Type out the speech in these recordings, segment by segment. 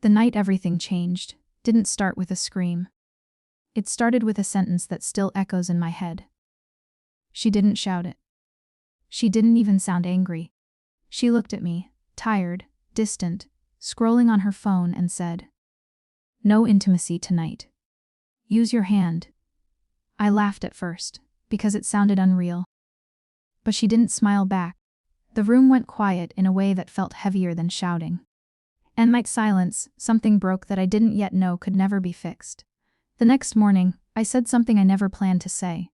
The night everything changed didn't start with a scream. It started with a sentence that still echoes in my head. She didn't shout it. She didn't even sound angry. She looked at me, tired, distant, scrolling on her phone, and said, "No intimacy tonight. Use your hand." I laughed at first, because it sounded unreal. But she didn't smile back. The room went quiet in a way that felt heavier than shouting. And like silence, something broke that I didn't yet know could never be fixed. The next morning, I said something I never planned to say.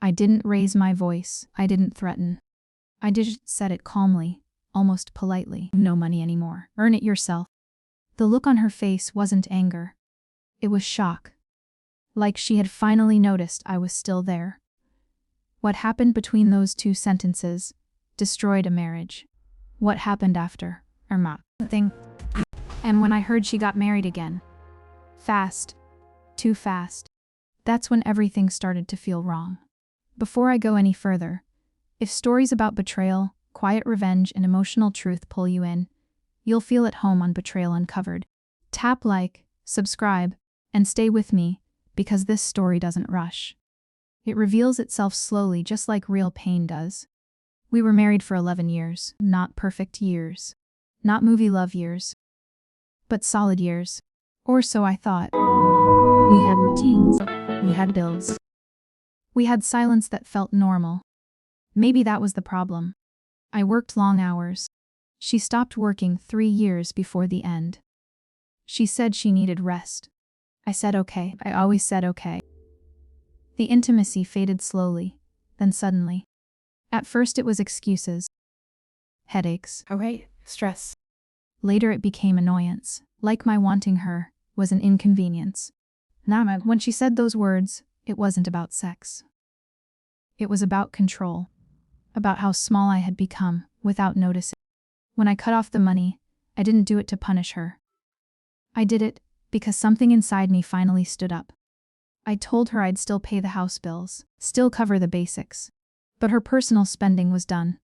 I didn't raise my voice, I didn't threaten. I just said it calmly, almost politely. "No money anymore. Earn it yourself." The look on her face wasn't anger. It was shock. Like she had finally noticed I was still there. What happened between those two sentences destroyed a marriage. What happened after? Nothing. And when I heard she got married again. Fast. Too fast. That's when everything started to feel wrong. Before I go any further, if stories about betrayal, quiet revenge, and emotional truth pull you in, you'll feel at home on Betrayal Uncovered. Tap like, subscribe, and stay with me, because this story doesn't rush. It reveals itself slowly, just like real pain does. We were married for 11 years, not perfect years. Not movie love years. But solid years. Or so I thought. We had routines. We had bills. We had silence that felt normal. Maybe that was the problem. I worked long hours. She stopped working 3 years before the end. She said she needed rest. I said okay. I always said okay. The intimacy faded slowly, then suddenly. At first it was excuses. Headaches. Alright, stress. Later it became annoyance, like my wanting her was an inconvenience. When she said those words, it wasn't about sex. It was about control. About how small I had become, without noticing. When I cut off the money, I didn't do it to punish her. I did it because something inside me finally stood up. I told her I'd still pay the house bills, still cover the basics. But her personal spending was done.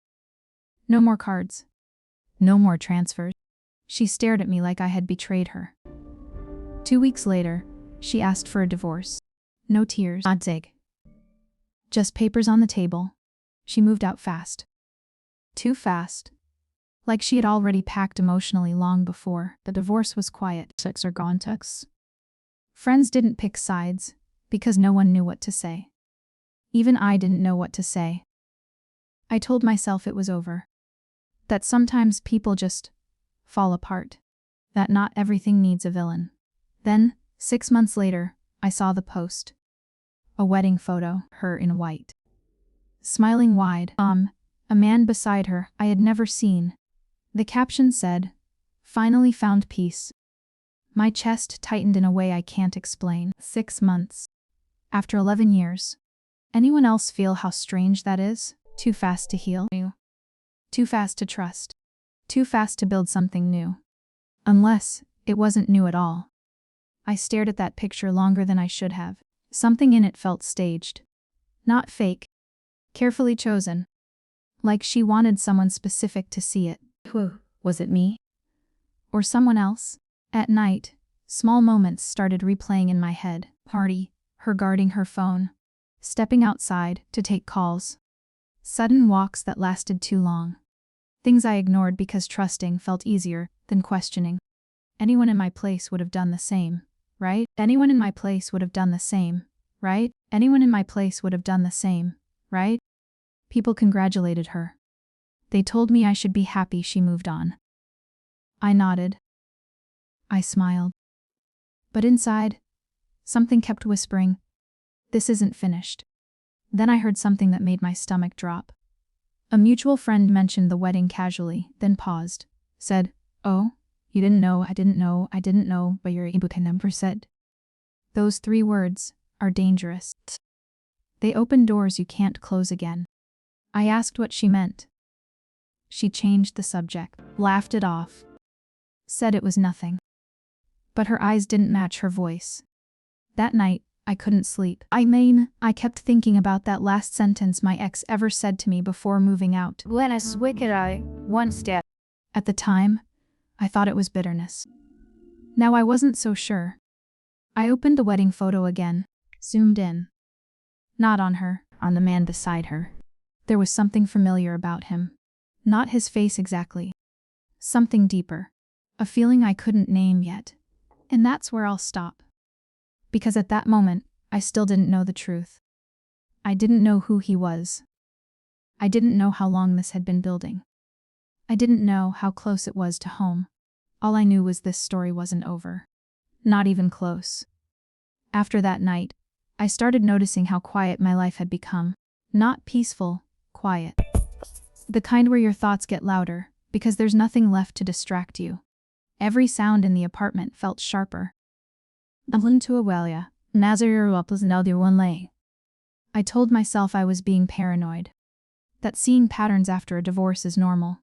No more cards. No more transfers. She stared at me like I had betrayed her. 2 weeks later, she asked for a divorce. No tears. Just papers on the table. She moved out fast. Too fast. Like she had already packed emotionally long before. The divorce was quiet. Sex or gone. Friends didn't pick sides, because no one knew what to say. Even I didn't know what to say. I told myself it was over. That sometimes people just fall apart. That not everything needs a villain. Then, 6 months later, I saw the post. A wedding photo, her in white. Smiling wide, a man beside her I had never seen. The caption said, "Finally found peace." My chest tightened in a way I can't explain. 6 months. After 11 years. Anyone else feel how strange that is? Too fast to heal. Too fast to trust. Too fast to build something new. Unless it wasn't new at all. I stared at that picture longer than I should have. Something in it felt staged. Not fake. Carefully chosen. Like she wanted someone specific to see it. Was it me? Or someone else? At night, small moments started replaying in my head. Party, her guarding her phone. Stepping outside to take calls. Sudden walks that lasted too long. Things I ignored because trusting felt easier than questioning. Anyone in my place would have done the same, right? Anyone in my place would have done the same, right? Anyone in my place would have done the same, right? People congratulated her. They told me I should be happy she moved on. I nodded. I smiled. But inside, something kept whispering, "This isn't finished." Then I heard something that made my stomach drop. A mutual friend mentioned the wedding casually, then paused, said, "Oh, you didn't know, I didn't know, but your ibuka number said." Those 3 words are dangerous. They open doors you can't close again. I asked what she meant. She changed the subject, laughed it off, said it was nothing. But her eyes didn't match her voice. That night, I couldn't sleep. I kept thinking about that last sentence my ex ever said to me before moving out. Buenas wicked eye, one step. At the time, I thought it was bitterness. Now I wasn't so sure. I opened the wedding photo again, zoomed in. Not on her, on the man beside her. There was something familiar about him. Not his face exactly. Something deeper. A feeling I couldn't name yet. And that's where I'll stop. Because at that moment, I still didn't know the truth. I didn't know who he was. I didn't know how long this had been building. I didn't know how close it was to home. All I knew was this story wasn't over. Not even close. After that night, I started noticing how quiet my life had become. Not peaceful, quiet. The kind where your thoughts get louder, because there's nothing left to distract you. Every sound in the apartment felt sharper. I told myself I was being paranoid. That seeing patterns after a divorce is normal.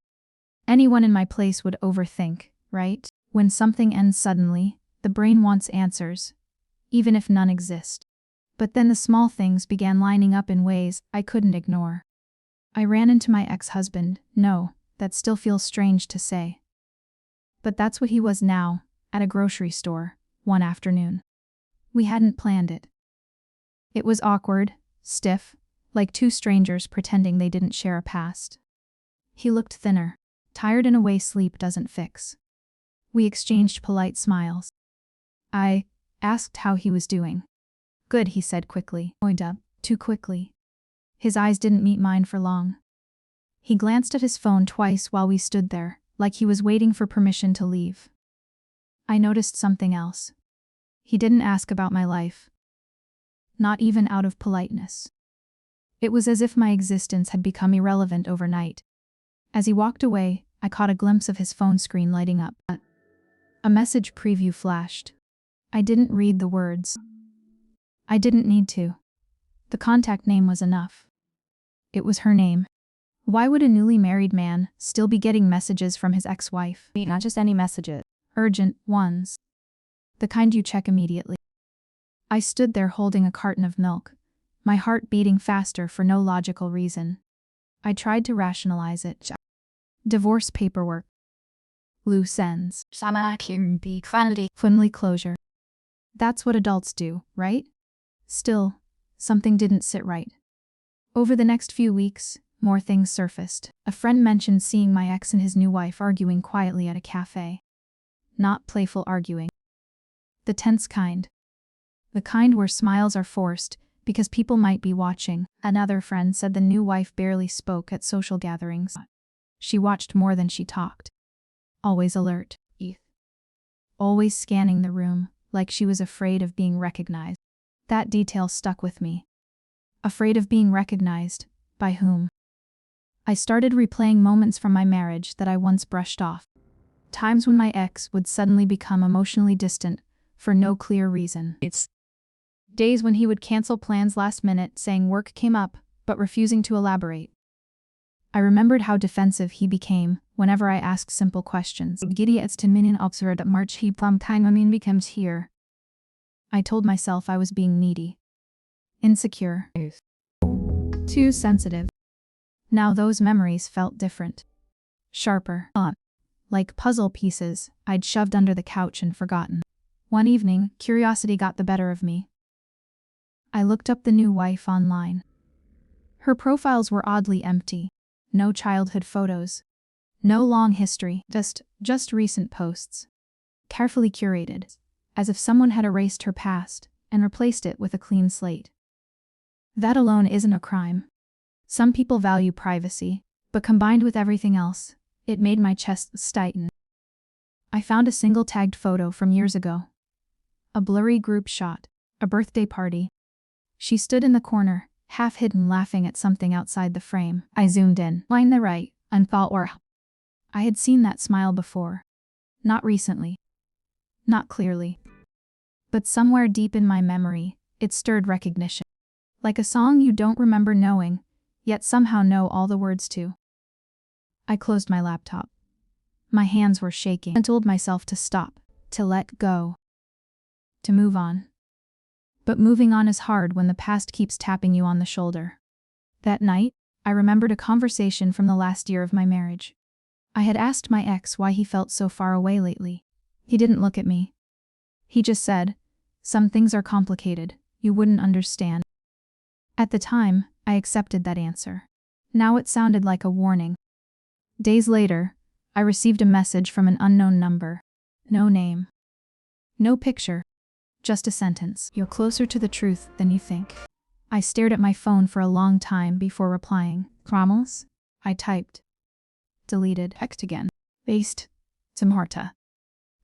Anyone in my place would overthink, right? When something ends suddenly, the brain wants answers, even if none exist. But then the small things began lining up in ways I couldn't ignore. I ran into my ex-husband. No, that still feels strange to say. But that's what he was now, at a grocery store, one afternoon. We hadn't planned it. It was awkward, stiff, like two strangers pretending they didn't share a past. He looked thinner, tired in a way sleep doesn't fix. We exchanged polite smiles. I asked how he was doing. Good, he said quickly. Too quickly. His eyes didn't meet mine for long. He glanced at his phone twice while we stood there, like he was waiting for permission to leave. I noticed something else. He didn't ask about my life. Not even out of politeness. It was as if my existence had become irrelevant overnight. As he walked away, I caught a glimpse of his phone screen lighting up. A message preview flashed. I didn't read the words. I didn't need to. The contact name was enough. It was her name. Why would a newly married man still be getting messages from his ex-wife? Not just any messages. Urgent ones. The kind you check immediately. I stood there holding a carton of milk, my heart beating faster for no logical reason. I tried to rationalize it. Divorce paperwork. Loose ends. Family closure. That's what adults do, right? Still, something didn't sit right. Over the next few weeks, more things surfaced. A friend mentioned seeing my ex and his new wife arguing quietly at a cafe. Not playful arguing. The tense kind. The kind where smiles are forced because people might be watching. Another friend said the new wife barely spoke at social gatherings. She watched more than she talked. Always alert. Always scanning the room, like she was afraid of being recognized. That detail stuck with me. Afraid of being recognized. By whom? I started replaying moments from my marriage that I once brushed off. Times when my ex would suddenly become emotionally distant, for no clear reason. It's days when he would cancel plans last minute, saying work came up, but refusing to elaborate. I remembered how defensive he became whenever I asked simple questions. Becomes here. I told myself I was being needy. Insecure. Too sensitive. Now those memories felt different. Sharper. Like puzzle pieces I'd shoved under the couch and forgotten. One evening, curiosity got the better of me. I looked up the new wife online. Her profiles were oddly empty. No childhood photos. No long history, just recent posts. Carefully curated, as if someone had erased her past and replaced it with a clean slate. That alone isn't a crime. Some people value privacy, but combined with everything else, it made my chest tighten. I found a single tagged photo from years ago. A blurry group shot, a birthday party. She stood in the corner, half hidden, laughing at something outside the frame. I zoomed in. Line the right, and thought, I had seen that smile before. Not recently. Not clearly. But somewhere deep in my memory, it stirred recognition. Like a song you don't remember knowing, yet somehow know all the words to. I closed my laptop. My hands were shaking. I told myself to stop, to let go, to move on. But moving on is hard when the past keeps tapping you on the shoulder. That night, I remembered a conversation from the last year of my marriage. I had asked my ex why he felt so far away lately. He didn't look at me, He just said, "Some things are complicated, you wouldn't understand." At the time, I accepted that answer. Now it sounded like a warning. Days later, I received a message from an unknown number. No name. No picture. Just a sentence. "You're closer to the truth than you think." I stared at my phone for a long time before replying. "Cromwell's?" I typed. Deleted. Text again. Based. To Marta.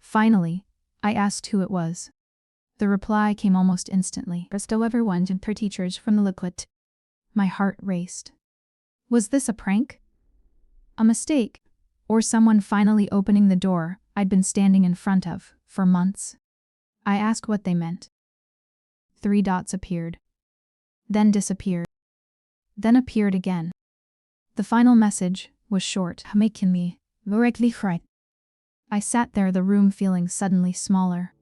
Finally, I asked who it was. The reply came almost instantly. "Presto everyone and her teachers from the liquid." My heart raced. Was this a prank? A mistake? Or someone finally opening the door I'd been standing in front of for months? I asked what they meant. 3 dots appeared. Then disappeared. Then appeared again. The final message was short. "Making me directly fright." I sat there, the room feeling suddenly smaller.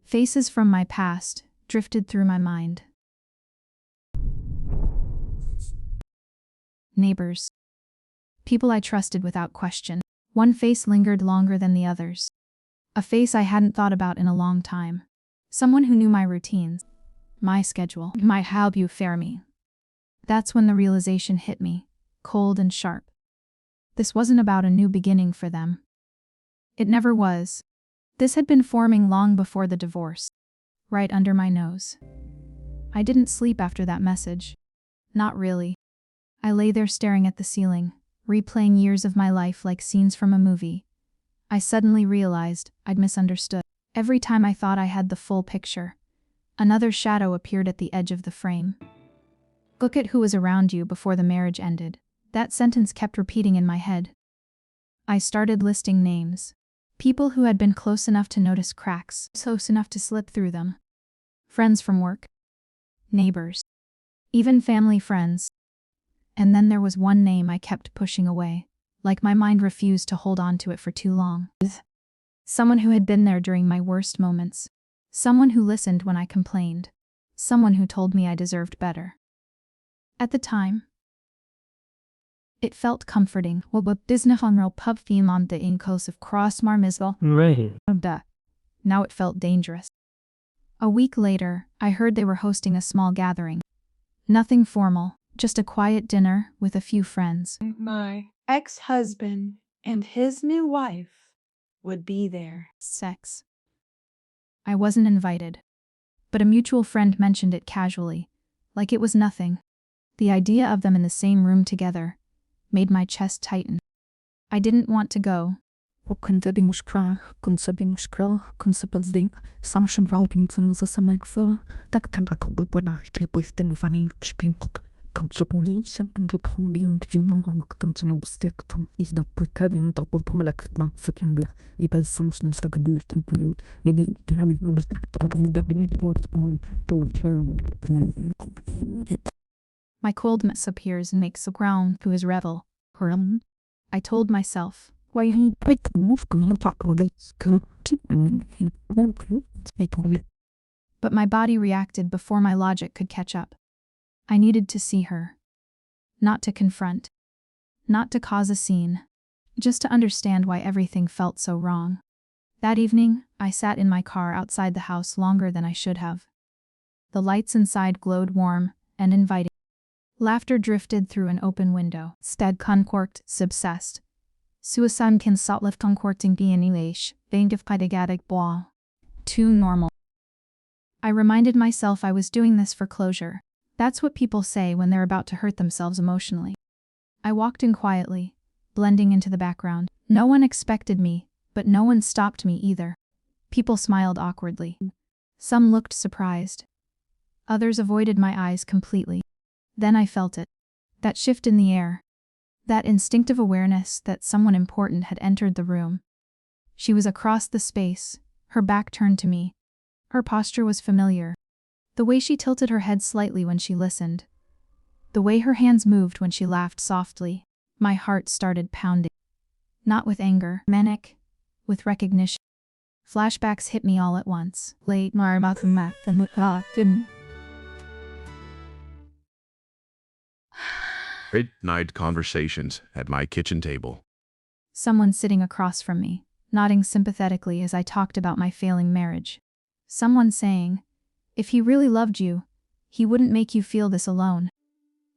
Faces from my past drifted through my mind. Neighbors. People I trusted without question. One face lingered longer than the others. A face I hadn't thought about in a long time. Someone who knew my routines, my schedule, my how you fare me. That's when the realization hit me, cold and sharp. This wasn't about a new beginning for them. It never was. This had been forming long before the divorce, right under my nose. I didn't sleep after that message. Not really. I lay there staring at the ceiling, replaying years of my life like scenes from a movie. I suddenly realized I'd misunderstood. Every time I thought I had the full picture, another shadow appeared at the edge of the frame. "Look at who was around you before the marriage ended." That sentence kept repeating in my head. I started listing names. People who had been close enough to notice cracks, close enough to slip through them. Friends from work. Neighbors. Even family friends. And then there was one name I kept pushing away, like my mind refused to hold on to it for too long. Someone who had been there during my worst moments. Someone who listened when I complained. Someone who told me I deserved better. At the time, it felt comforting. But Disney pub theme on the inclusive cross marmisel. Right. Now it felt dangerous. A week later, I heard they were hosting a small gathering. Nothing formal, just a quiet dinner with a few friends. My ex-husband and his new wife would be there. Sex. I wasn't invited, but a mutual friend mentioned it casually, like it was nothing. The idea of them in the same room together made my chest tighten. I didn't want to go. Kun sabemos que sam się brałbym za samego, tak jakby była depois ten fanny szpink. Konsupolicia do combien de monde comme tu nous sais comme is da precaving da pour la climat fucking et pas sans sta que de temps et de la My coldness appears and makes the ground to his revel. I told myself. why he put move come talk let's go But my body reacted before my logic could catch up. I needed to see her. Not to confront. Not to cause a scene. Just to understand why everything felt so wrong. That evening, I sat in my car outside the house longer than I should have. The lights inside glowed warm and inviting. Laughter drifted through an open window. Stad concorkt, subsest. Suicide kan sotleft concorting bien English, bang of pidagatic bois. Too normal. I reminded myself I was doing this for closure. That's what people say when they're about to hurt themselves emotionally. I walked in quietly, blending into the background. No one expected me, but no one stopped me either. People smiled awkwardly. Some looked surprised. Others avoided my eyes completely. Then I felt it. That shift in the air. That instinctive awareness that someone important had entered the room. She was across the space, her back turned to me. Her posture was familiar. The way she tilted her head slightly when she listened. The way her hands moved when she laughed softly. My heart started pounding. Not with anger, manic, with recognition. Flashbacks hit me all at once. Late Midnight conversations at my kitchen table. Someone sitting across from me, nodding sympathetically as I talked about my failing marriage. Someone saying, if he really loved you, he wouldn't make you feel this alone.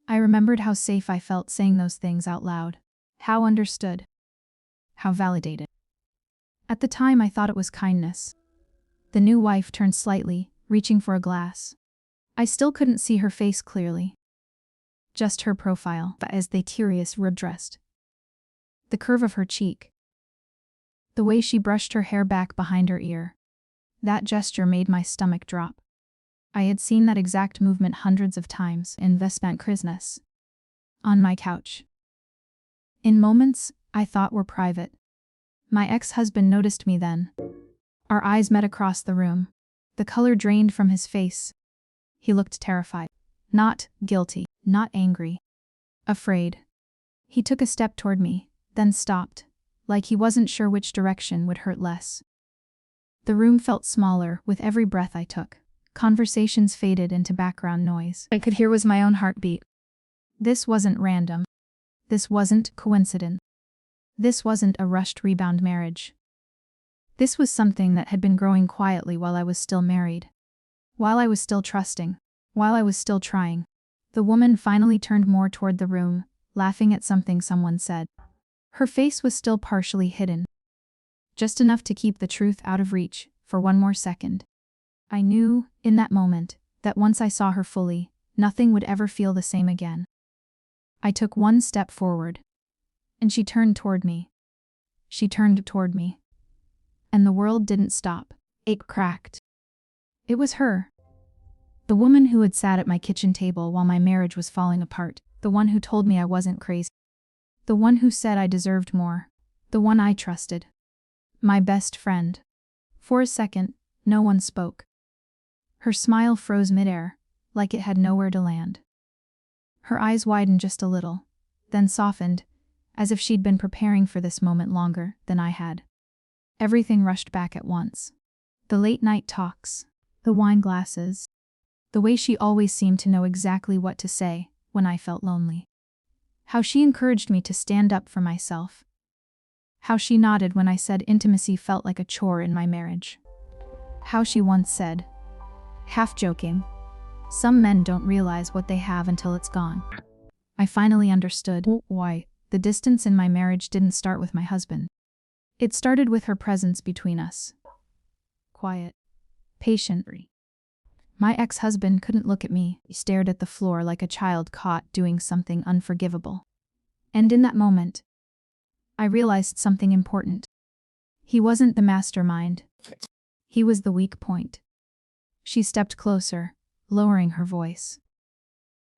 I remembered how safe I felt saying those things out loud. How understood. How validated. At the time I thought it was kindness. The new wife turned slightly, reaching for a glass. I still couldn't see her face clearly. Just her profile, but as the curious were dressed. The curve of her cheek. The way she brushed her hair back behind her ear. That gesture made my stomach drop. I had seen that exact movement hundreds of times in Vespant Christmas. On my couch. In moments I thought were private. My ex-husband noticed me then. Our eyes met across the room. The color drained from his face. He looked terrified. Not guilty, not angry. Afraid. He took a step toward me, then stopped, like he wasn't sure which direction would hurt less. The room felt smaller with every breath I took. Conversations faded into background noise. I could hear was my own heartbeat. This wasn't random. This wasn't coincidence. This wasn't a rushed rebound marriage. This was something that had been growing quietly while I was still married. While I was still trusting. While I was still trying. The woman finally turned more toward the room, laughing at something someone said. Her face was still partially hidden. Just enough to keep the truth out of reach for one more second. I knew, in that moment, that once I saw her fully, nothing would ever feel the same again. I took one step forward. And she turned toward me. She turned toward me. And the world didn't stop. It cracked. It was her. The woman who had sat at my kitchen table while my marriage was falling apart. The one who told me I wasn't crazy. The one who said I deserved more. The one I trusted. My best friend. For a second, no one spoke. Her smile froze midair, like it had nowhere to land. Her eyes widened just a little, then softened, as if she'd been preparing for this moment longer than I had. Everything rushed back at once. The late-night talks, the wine glasses, the way she always seemed to know exactly what to say when I felt lonely. How she encouraged me to stand up for myself. How she nodded when I said intimacy felt like a chore in my marriage. How she once said, half joking, some men don't realize what they have until it's gone. I finally understood why the distance in my marriage didn't start with my husband. It started with her presence between us. Quiet. Patient. My ex-husband couldn't look at me. He stared at the floor like a child caught doing something unforgivable. And in that moment, I realized something important. He wasn't the mastermind. He was the weak point. She stepped closer, lowering her voice.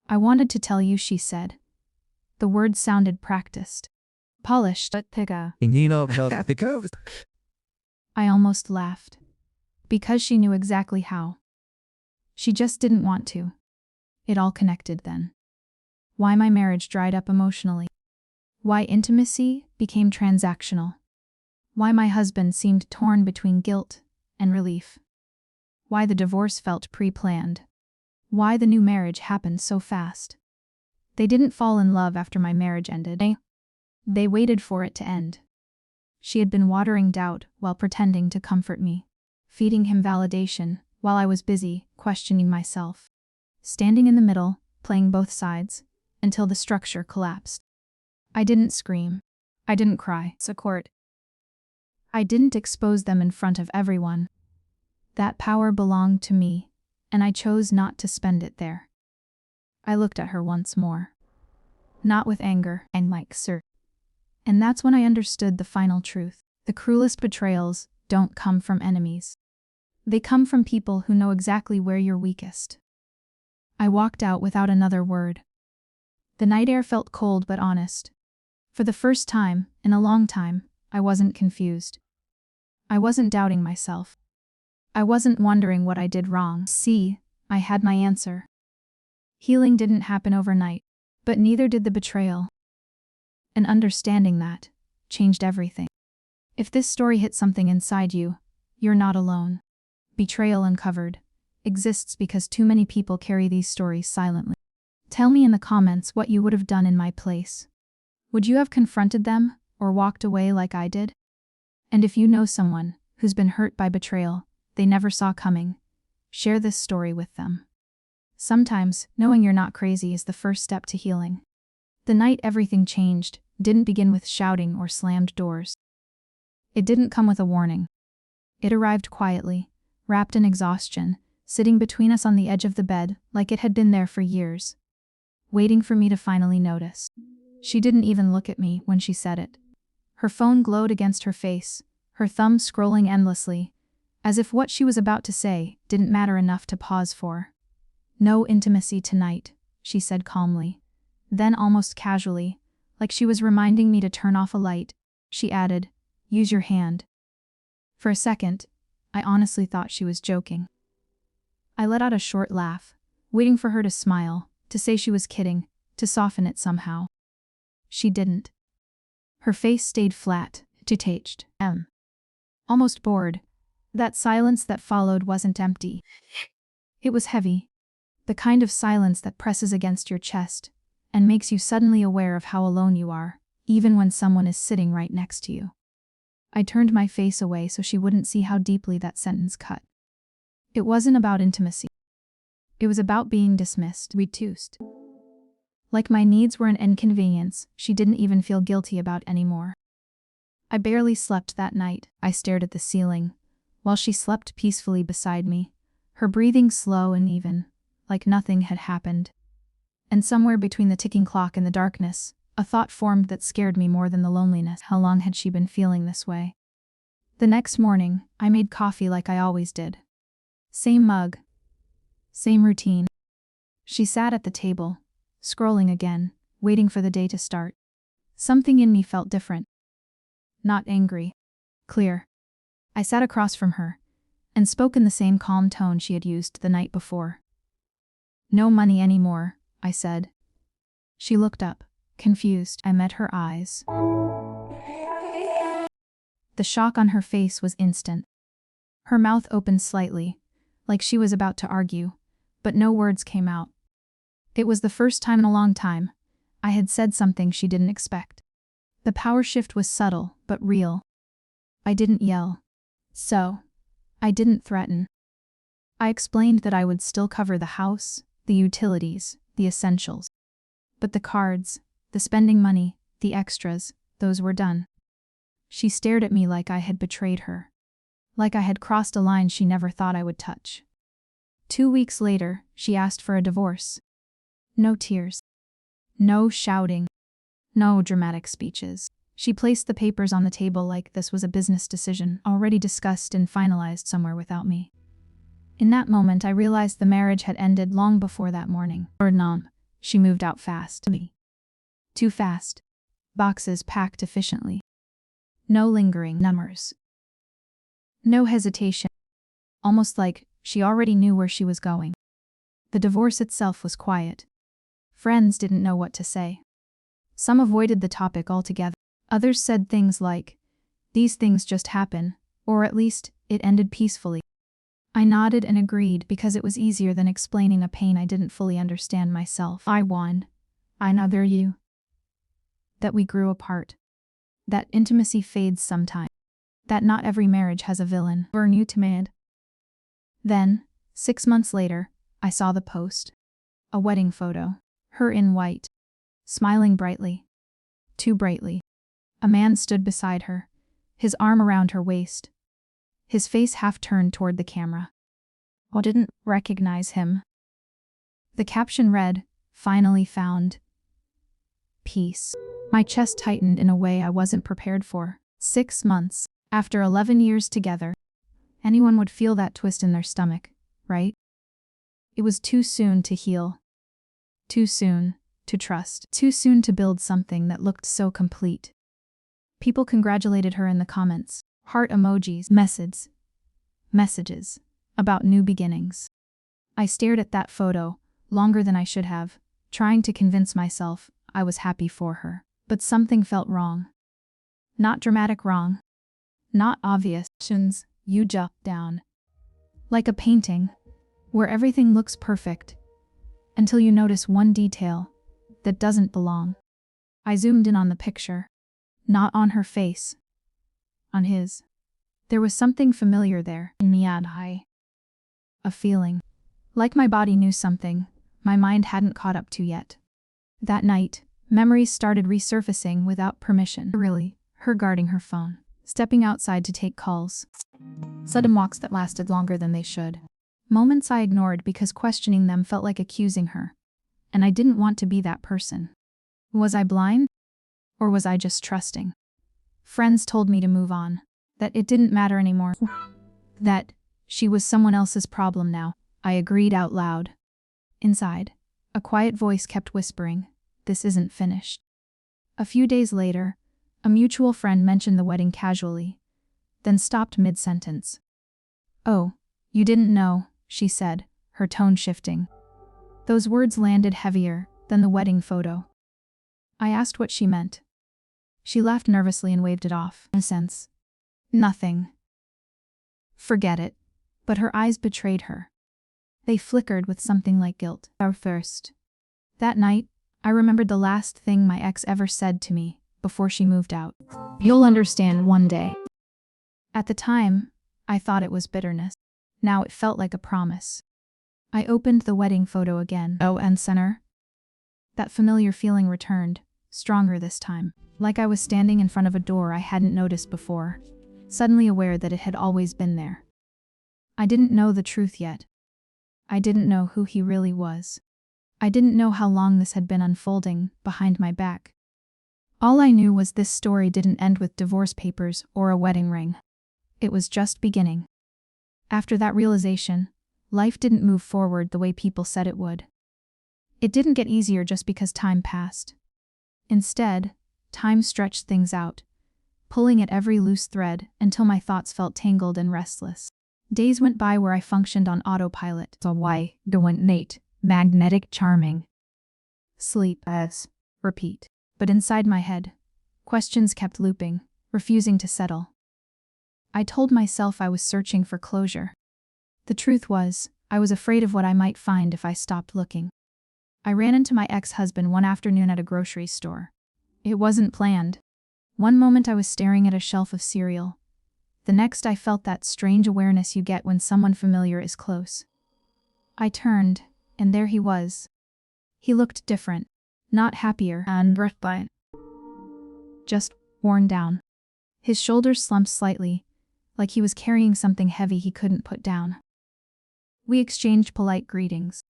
I wanted to tell you, she said. The words sounded practiced. Polished. I almost laughed. Because she knew exactly how. She just didn't want to. It all connected then. Why my marriage dried up emotionally. Why intimacy became transactional. Why my husband seemed torn between guilt and relief. Why the divorce felt pre-planned. Why the new marriage happened so fast. They didn't fall in love after my marriage ended. They waited for it to end. She had been watering doubt while pretending to comfort me, feeding him validation while I was busy questioning myself. Standing in the middle, playing both sides, until the structure collapsed. I didn't scream. I didn't cry. Support. I didn't expose them in front of everyone. That power belonged to me, and I chose not to spend it there. I looked at her once more. Not with anger, and like, sir. And that's when I understood the final truth. The cruelest betrayals don't come from enemies. They come from people who know exactly where you're weakest. I walked out without another word. The night air felt cold but honest. For the first time, in a long time, I wasn't confused. I wasn't doubting myself. I wasn't wondering what I did wrong. See, I had my answer. Healing didn't happen overnight, but neither did the betrayal. And understanding that changed everything. If this story hit something inside you, you're not alone. Betrayal Uncovered exists because too many people carry these stories silently. Tell me in the comments what you would have done in my place. Would you have confronted them or walked away like I did? And if you know someone who's been hurt by betrayal, they never saw coming. Share this story with them. Sometimes, knowing you're not crazy is the first step to healing. The night everything changed didn't begin with shouting or slammed doors. It didn't come with a warning. It arrived quietly, wrapped in exhaustion, sitting between us on the edge of the bed like it had been there for years, waiting for me to finally notice. She didn't even look at me when she said it. Her phone glowed against her face, her thumb scrolling endlessly, as if what she was about to say didn't matter enough to pause for. "No intimacy tonight," she said calmly. Then almost casually, like she was reminding me to turn off a light, she added, "Use your hand." For a second, I honestly thought she was joking. I let out a short laugh, waiting for her to smile, to say she was kidding, to soften it somehow. She didn't. Her face stayed flat, detached, almost bored. That silence that followed wasn't empty. It was heavy. The kind of silence that presses against your chest and makes you suddenly aware of how alone you are, even when someone is sitting right next to you. I turned my face away so she wouldn't see how deeply that sentence cut. It wasn't about intimacy. It was about being dismissed, reduced. Like my needs were an inconvenience she didn't even feel guilty about anymore. I barely slept that night. I stared at the ceiling, while she slept peacefully beside me, her breathing slow and even, like nothing had happened. And somewhere between the ticking clock and the darkness, a thought formed that scared me more than the loneliness. How long had she been feeling this way? The next morning, I made coffee like I always did. Same mug. Same routine. She sat at the table, scrolling again, waiting for the day to start. Something in me felt different. Not angry. Clear. I sat across from her, and spoke in the same calm tone she had used the night before. "No money anymore," I said. She looked up, confused. I met her eyes. The shock on her face was instant. Her mouth opened slightly, like she was about to argue, but no words came out. It was the first time in a long time I had said something she didn't expect. The power shift was subtle, but real. I didn't yell. So, I didn't threaten. I explained that I would still cover the house, the utilities, the essentials. But the cards, the spending money, the extras, those were done. She stared at me like I had betrayed her. Like I had crossed a line she never thought I would touch. 2 weeks later, she asked for a divorce. No tears. No shouting. No dramatic speeches. She placed the papers on the table like this was a business decision, already discussed and finalized somewhere without me. In that moment, I realized the marriage had ended long before that morning. Or non, she moved out fast. Too fast. Boxes packed efficiently. No lingering numbers. No hesitation. Almost like she already knew where she was going. The divorce itself was quiet. Friends didn't know what to say. Some avoided the topic altogether. Others said things like, "These things just happen," or at least, "It ended peacefully." I nodded and agreed because it was easier than explaining a pain I didn't fully understand myself. I won. I know you. That we grew apart. That intimacy fades sometime. That not every marriage has a villain. Burn you to mad. Then, 6 months later, I saw the post. A wedding photo. Her in white. Smiling brightly. Too brightly. A man stood beside her, his arm around her waist. His face half turned toward the camera. I didn't recognize him. The caption read, "Finally found peace." My chest tightened in a way I wasn't prepared for. 6 months, after 11 years together. Anyone would feel that twist in their stomach, right? It was too soon to heal. Too soon to trust. Too soon to build something that looked so complete. People congratulated her in the comments. Heart emojis, messages about new beginnings. I stared at that photo, longer than I should have, trying to convince myself I was happy for her. But something felt wrong. Not dramatic wrong. Not obvious. You jump down. Like a painting, where everything looks perfect, until you notice one detail that doesn't belong. I zoomed in on the picture. Not on her face. On his. There was something familiar there. A feeling. Like my body knew something my mind hadn't caught up to yet. That night, memories started resurfacing without permission. Really, her guarding her phone, stepping outside to take calls. Sudden walks that lasted longer than they should. Moments I ignored because questioning them felt like accusing her. And I didn't want to be that person. Was I blind? Or was I just trusting? Friends told me to move on, that it didn't matter anymore. That she was someone else's problem now. I agreed out loud. Inside, a quiet voice kept whispering, "This isn't finished." A few days later, a mutual friend mentioned the wedding casually, then stopped mid-sentence. "Oh, you didn't know," she said, her tone shifting. Those words landed heavier than the wedding photo. I asked what she meant. She laughed nervously and waved it off. In a sense. Nothing. Forget it. But her eyes betrayed her. They flickered with something like guilt. Our first. That night, I remembered the last thing my ex ever said to me before she moved out. "You'll understand one day." At the time, I thought it was bitterness. Now it felt like a promise. I opened the wedding photo again. Oh, and center. That familiar feeling returned, stronger this time, like I was standing in front of a door I hadn't noticed before, suddenly aware that it had always been there. I didn't know the truth yet. I didn't know who he really was. I didn't know how long this had been unfolding behind my back. All I knew was this story didn't end with divorce papers or a wedding ring. It was just beginning. After that realization, life didn't move forward the way people said it would. It didn't get easier just because time passed. Instead, time stretched things out, pulling at every loose thread until my thoughts felt tangled and restless. Days went by where I functioned on autopilot. So why, Nate, magnetic charming. Sleep as, repeat. But inside my head, questions kept looping, refusing to settle. I told myself I was searching for closure. The truth was, I was afraid of what I might find if I stopped looking. I ran into my ex-husband one afternoon at a grocery store. It wasn't planned. One moment I was staring at a shelf of cereal. The next I felt that strange awareness you get when someone familiar is close. I turned, and there he was. He looked different, not happier and breathtaking. Just worn down. His shoulders slumped slightly, like he was carrying something heavy he couldn't put down. We exchanged polite greetings.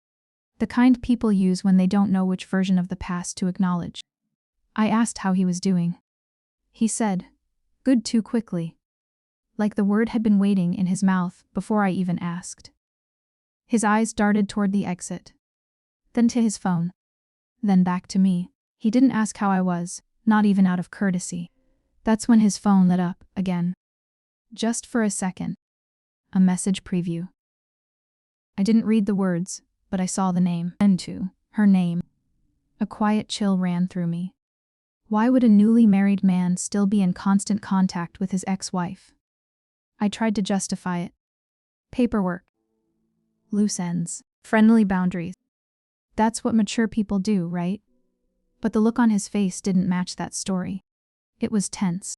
The kind people use when they don't know which version of the past to acknowledge. I asked how he was doing. He said, "Good," too quickly. Like the word had been waiting in his mouth before I even asked. His eyes darted toward the exit. Then to his phone. Then back to me. He didn't ask how I was, not even out of courtesy. That's when his phone lit up, again. Just for a second. A message preview. I didn't read the words, but I saw the name. And too, her name. A quiet chill ran through me. Why would a newly married man still be in constant contact with his ex-wife? I tried to justify it. Paperwork. Loose ends. Friendly boundaries. That's what mature people do, right? But the look on his face didn't match that story. It was tense.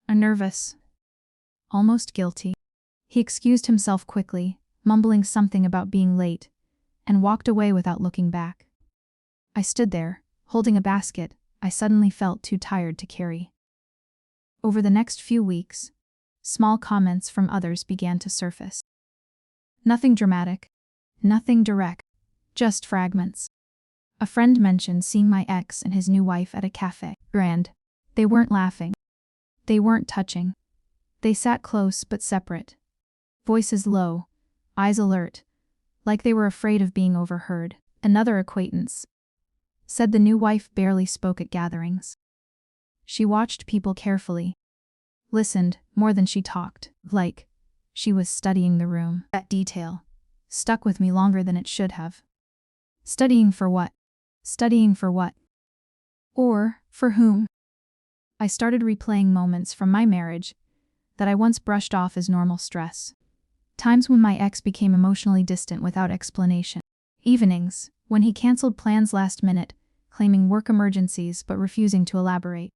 Nervous. Almost guilty. He excused himself quickly, mumbling something about being late, and walked away without looking back. I stood there, holding a basket I suddenly felt too tired to carry. Over the next few weeks, small comments from others began to surface. Nothing dramatic, nothing direct, just fragments. A friend mentioned seeing my ex and his new wife at a cafe. Grand. They weren't laughing. They weren't touching. They sat close but separate. Voices low, eyes alert, like they were afraid of being overheard. Another acquaintance said the new wife barely spoke at gatherings. She watched people carefully, listened more than she talked, like she was studying the room. That detail stuck with me longer than it should have. Studying for what? Studying for what? Or for whom? I started replaying moments from my marriage that I once brushed off as normal stress. Times when my ex became emotionally distant without explanation. Evenings when he canceled plans last minute, claiming work emergencies but refusing to elaborate.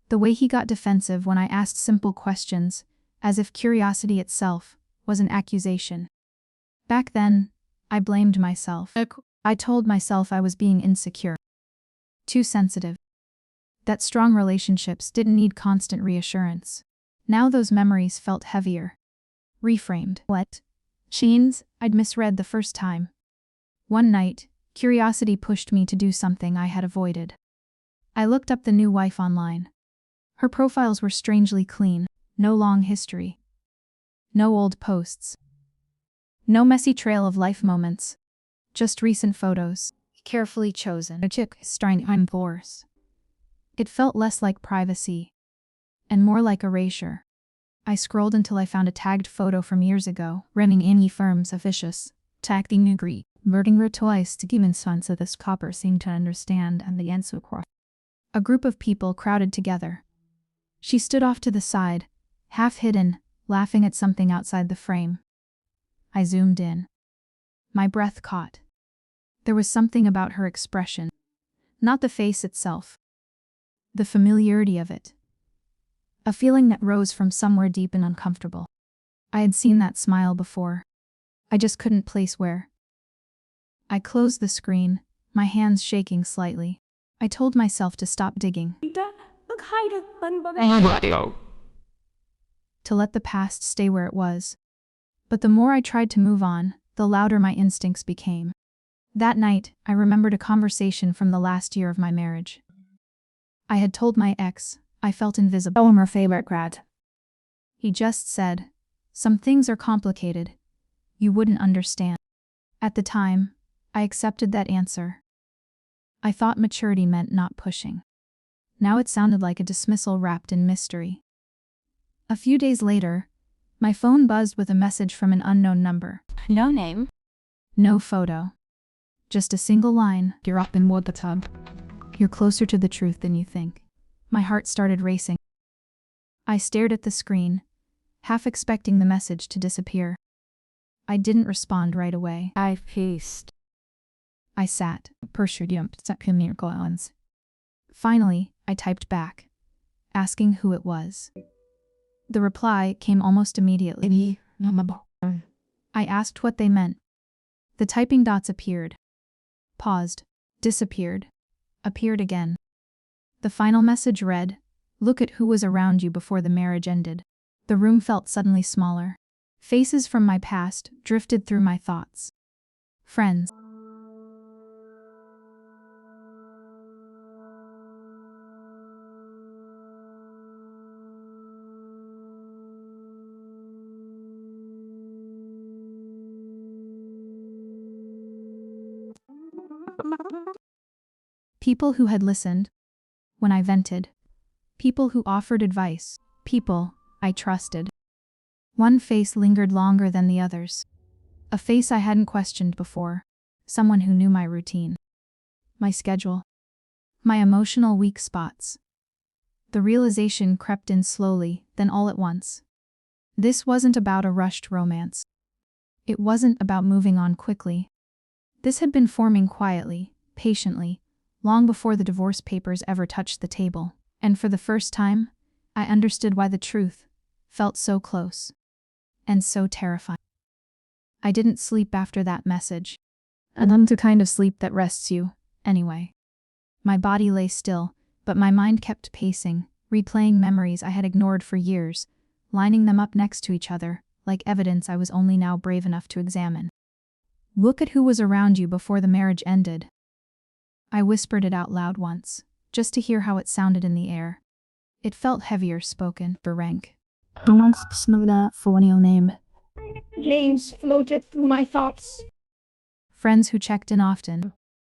The way he got defensive when I asked simple questions, as if curiosity itself was an accusation. Back then, I blamed myself. I told myself I was being insecure, too sensitive, that strong relationships didn't need constant reassurance. Now those memories felt heavier. Reframed. What? Chains I'd misread the first time. One night, curiosity pushed me to do something I had avoided. I looked up the new wife online. Her profiles were strangely clean, no long history. No old posts. No messy trail of life moments. Just recent photos, carefully chosen. A chick starring I'm Boris. It felt less like privacy, and more like erasure. I scrolled until I found a tagged photo from years ago, running any firms officious. Tagging agree. Murding her twice to give so this copper seemed to understand and the answer cross. A group of people crowded together. She stood off to the side, half hidden, laughing at something outside the frame. I zoomed in. My breath caught. There was something about her expression. Not the face itself. The familiarity of it. A feeling that rose from somewhere deep and uncomfortable. I had seen that smile before. I just couldn't place where. I closed the screen, my hands shaking slightly. I told myself to stop digging. To let the past stay where it was. But the more I tried to move on, the louder my instincts became. That night, I remembered a conversation from the last year of my marriage. I had told my ex I felt invisible. Oh, my favorite grad. He just said, "Some things are complicated. You wouldn't understand." At the time, I accepted that answer. I thought maturity meant not pushing. Now it sounded like a dismissal wrapped in mystery. A few days later, my phone buzzed with a message from an unknown number. No name. No photo. Just a single line. You're up in what the tub. You're closer to the truth than you think. My heart started racing. I stared at the screen, half expecting the message to disappear. I didn't respond right away. I paced. I sat, Finally, I typed back, asking who it was. The reply came almost immediately. I asked what they meant. The typing dots appeared, paused, disappeared, appeared again. The final message read, "Look at who was around you before the marriage ended." The room felt suddenly smaller. Faces from my past drifted through my thoughts. Friends. People who had listened when I vented. People who offered advice. People I trusted. One face lingered longer than the others. A face I hadn't questioned before. Someone who knew my routine. My schedule. My emotional weak spots. The realization crept in slowly, then all at once. This wasn't about a rushed romance. It wasn't about moving on quickly. This had been forming quietly, patiently, long before the divorce papers ever touched the table, and for the first time, I understood why the truth felt so close and so terrifying. I didn't sleep after that message. And the kind of sleep that rests you, anyway. My body lay still, but my mind kept pacing, replaying memories I had ignored for years, lining them up next to each other, like evidence I was only now brave enough to examine. Look at who was around you before the marriage ended. I whispered it out loud once, just to hear how it sounded in the air. It felt heavier spoken for rank. Names floated through my thoughts. Friends who checked in often.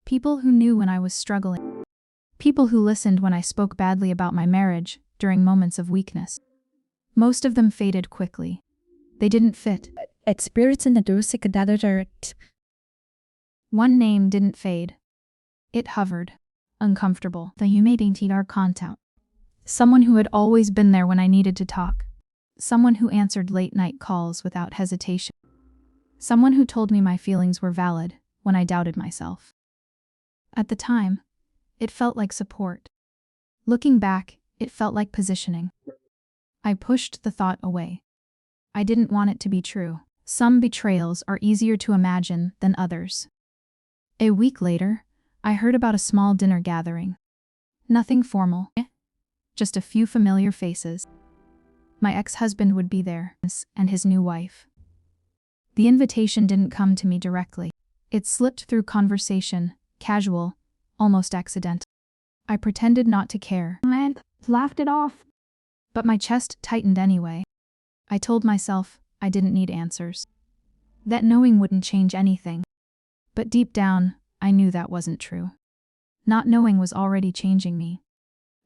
People who knew when I was struggling. People who listened when I spoke badly about my marriage during moments of weakness. Most of them faded quickly. They didn't fit. One name didn't fade. It hovered, uncomfortable. Our contact. Someone who had always been there when I needed to talk. Someone who answered late-night calls without hesitation. Someone who told me my feelings were valid when I doubted myself. At the time, it felt like support. Looking back, it felt like positioning. I pushed the thought away. I didn't want it to be true. Some betrayals are easier to imagine than others. A week later, I heard about a small dinner gathering. Nothing formal, just a few familiar faces. My ex-husband would be there, and his new wife. The invitation didn't come to me directly. It slipped through conversation, casual, almost accidental. I pretended not to care and laughed it off. But my chest tightened anyway. I told myself I didn't need answers. That knowing wouldn't change anything. But deep down, I knew that wasn't true. Not knowing was already changing me.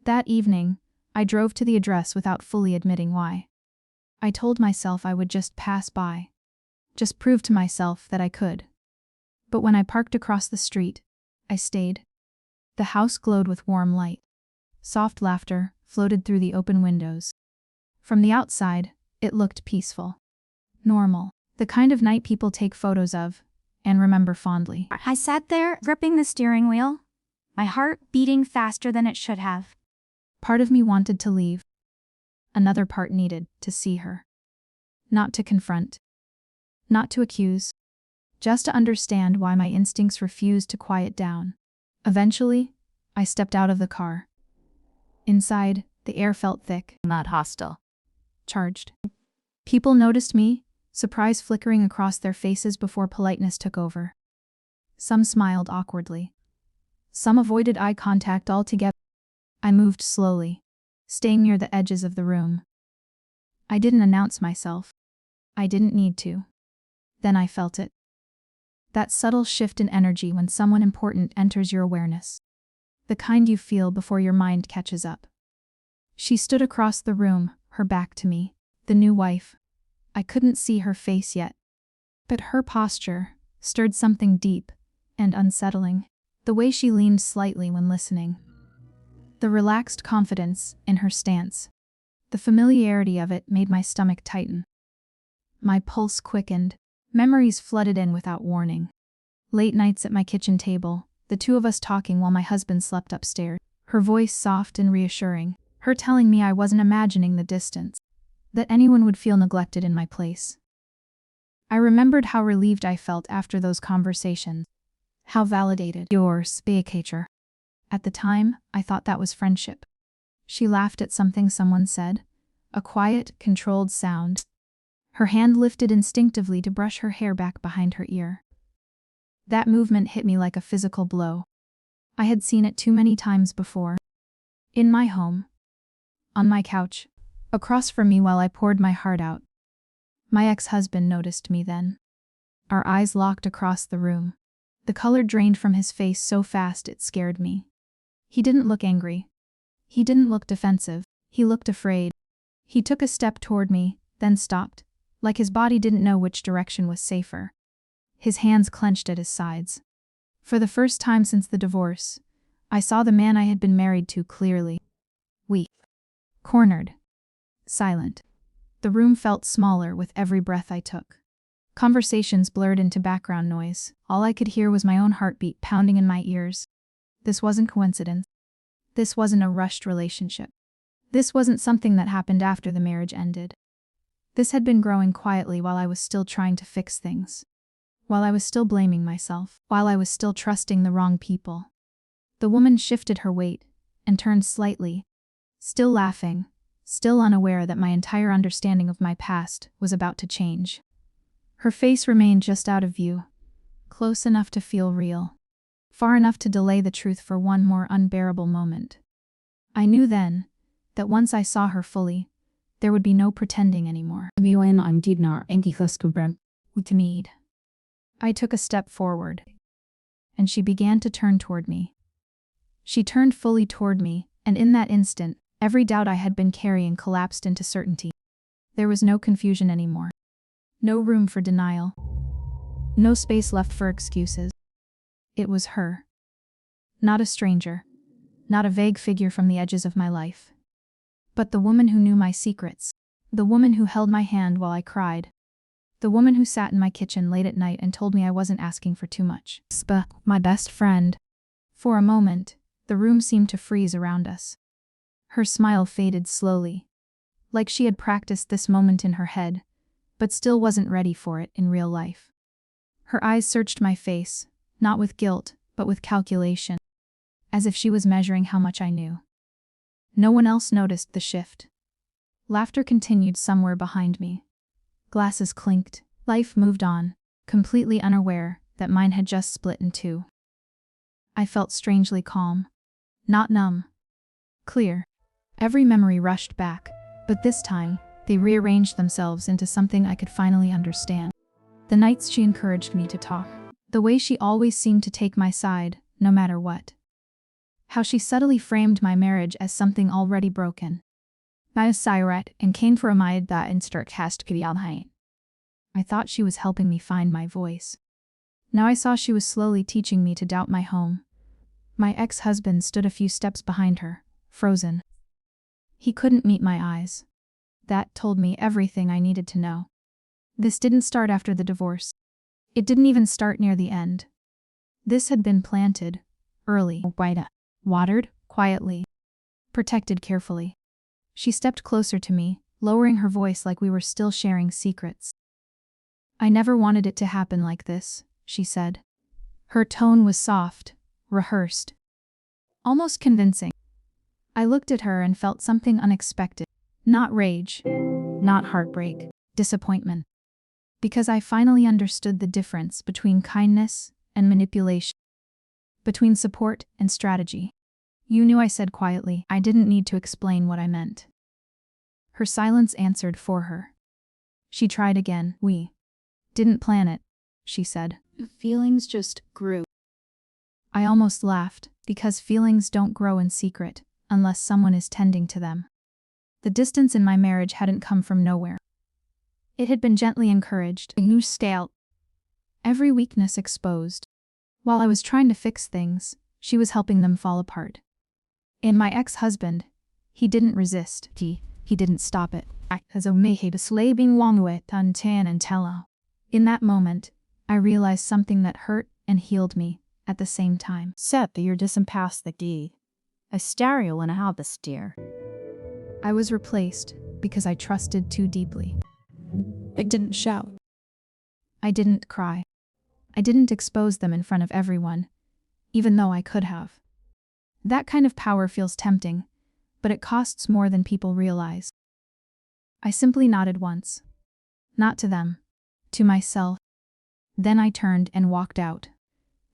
That evening, I drove to the address without fully admitting why. I told myself I would just pass by. Just prove to myself that I could. But when I parked across the street, I stayed. The house glowed with warm light. Soft laughter floated through the open windows. From the outside, it looked peaceful. Normal. The kind of night people take photos of and remember fondly. I sat there, gripping the steering wheel, my heart beating faster than it should have. Part of me wanted to leave. Another part needed to see her. Not to confront. Not to accuse. Just to understand why my instincts refused to quiet down. Eventually, I stepped out of the car. Inside, the air felt thick. Not hostile. Charged. People noticed me, surprise flickering across their faces before politeness took over. Some smiled awkwardly. Some avoided eye contact altogether. I moved slowly, staying near the edges of the room. I didn't announce myself. I didn't need to. Then I felt it. That subtle shift in energy when someone important enters your awareness. The kind you feel before your mind catches up. She stood across the room, her back to me, the new wife. I couldn't see her face yet. But her posture stirred something deep and unsettling. The way she leaned slightly when listening. The relaxed confidence in her stance. The familiarity of it made my stomach tighten. My pulse quickened. Memories flooded in without warning. Late nights at my kitchen table, the two of us talking while my husband slept upstairs. Her voice soft and reassuring. Her telling me I wasn't imagining the distance. That anyone would feel neglected in my place. I remembered how relieved I felt after those conversations. How validated. Yoursel. At the time, I thought that was friendship. She laughed at something someone said. A quiet, controlled sound. Her hand lifted instinctively to brush her hair back behind her ear. That movement hit me like a physical blow. I had seen it too many times before. In my home. On my couch. Across from me while I poured my heart out. My ex-husband noticed me then. Our eyes locked across the room. The color drained from his face so fast it scared me. He didn't look angry. He didn't look defensive. He looked afraid. He took a step toward me, then stopped, like his body didn't know which direction was safer. His hands clenched at his sides. For the first time since the divorce, I saw the man I had been married to clearly. Weak. Cornered. Silent. The room felt smaller with every breath I took. Conversations blurred into background noise. All I could hear was my own heartbeat pounding in my ears. This wasn't coincidence. This wasn't a rushed relationship. This wasn't something that happened after the marriage ended. This had been growing quietly while I was still trying to fix things. While I was still blaming myself. While I was still trusting the wrong people. The woman shifted her weight and turned slightly. Still laughing. Still unaware that my entire understanding of my past was about to change. Her face remained just out of view. Close enough to feel real. Far enough to delay the truth for one more unbearable moment. I knew then that once I saw her fully, there would be no pretending anymore. I took a step forward, and she began to turn toward me. She turned fully toward me, and in that instant, every doubt I had been carrying collapsed into certainty. There was no confusion anymore. No room for denial. No space left for excuses. It was her. Not a stranger. Not a vague figure from the edges of my life. But the woman who knew my secrets. The woman who held my hand while I cried. The woman who sat in my kitchen late at night and told me I wasn't asking for too much. My best friend. For a moment, the room seemed to freeze around us. Her smile faded slowly. Like she had practiced this moment in her head, but still wasn't ready for it in real life. Her eyes searched my face, not with guilt, but with calculation, as if she was measuring how much I knew. No one else noticed the shift. Laughter continued somewhere behind me. Glasses clinked. Life moved on, completely unaware that mine had just split in two. I felt strangely calm. Not numb. Clear. Every memory rushed back, but this time, they rearranged themselves into something I could finally understand. The nights she encouraged me to talk. The way she always seemed to take my side, no matter what. How she subtly framed my marriage as something already broken. I siret and came for a maid that instrucast kvialhain. I thought she was helping me find my voice. Now I saw she was slowly teaching me to doubt my home. My ex-husband stood a few steps behind her, frozen. He couldn't meet my eyes. That told me everything I needed to know. This didn't start after the divorce. It didn't even start near the end. This had been planted, early, watered, quietly, protected carefully. She stepped closer to me, lowering her voice like we were still sharing secrets. I never wanted it to happen like this, she said. Her tone was soft, rehearsed, almost convincing. I looked at her and felt something unexpected. Not rage, not heartbreak, disappointment. Because I finally understood the difference between kindness and manipulation, between support and strategy. You knew, I said quietly. I didn't need to explain what I meant. Her silence answered for her. She tried again. We didn't plan it, she said. Feelings just grew. I almost laughed, because feelings don't grow in secret, unless someone is tending to them. The distance in my marriage hadn't come from nowhere. It had been gently encouraged. Every weakness exposed. While I was trying to fix things, she was helping them fall apart. And my ex-husband, he didn't resist. He didn't stop it. In that moment, I realized something that hurt and healed me at the same time. You're disempathtic. A stereo and a halbesteer. I was replaced because I trusted too deeply. I didn't shout. I didn't cry. I didn't expose them in front of everyone, even though I could have. That kind of power feels tempting, but it costs more than people realize. I simply nodded once. Not to them, to myself. Then I turned and walked out.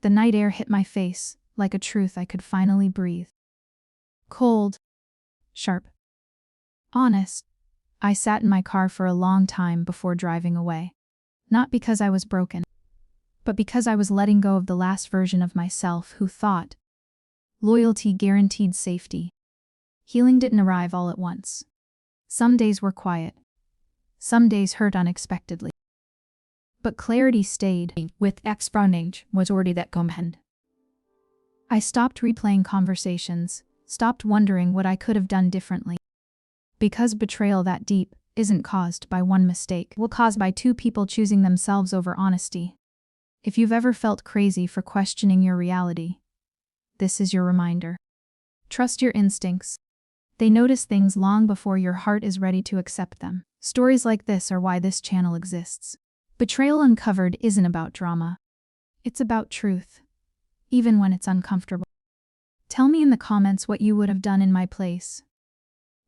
The night air hit my face, like a truth I could finally breathe. Cold. Sharp. Honest. I sat in my car for a long time before driving away. Not because I was broken, but because I was letting go of the last version of myself who thought loyalty guaranteed safety. Healing didn't arrive all at once. Some days were quiet. Some days hurt unexpectedly. But clarity stayed. With explanation was already that comprehend. I stopped replaying conversations, stopped wondering what I could have done differently. Because betrayal that deep isn't caused by one mistake, will caused by two people choosing themselves over honesty. If you've ever felt crazy for questioning your reality, this is your reminder. Trust your instincts. They notice things long before your heart is ready to accept them. Stories like this are why this channel exists. Betrayal Uncovered isn't about drama. It's about truth, even when it's uncomfortable. Tell me in the comments what you would have done in my place.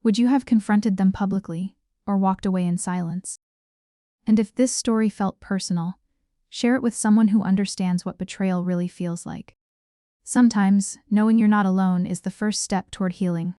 Would you have confronted them publicly, or walked away in silence? And if this story felt personal, share it with someone who understands what betrayal really feels like. Sometimes, knowing you're not alone is the first step toward healing.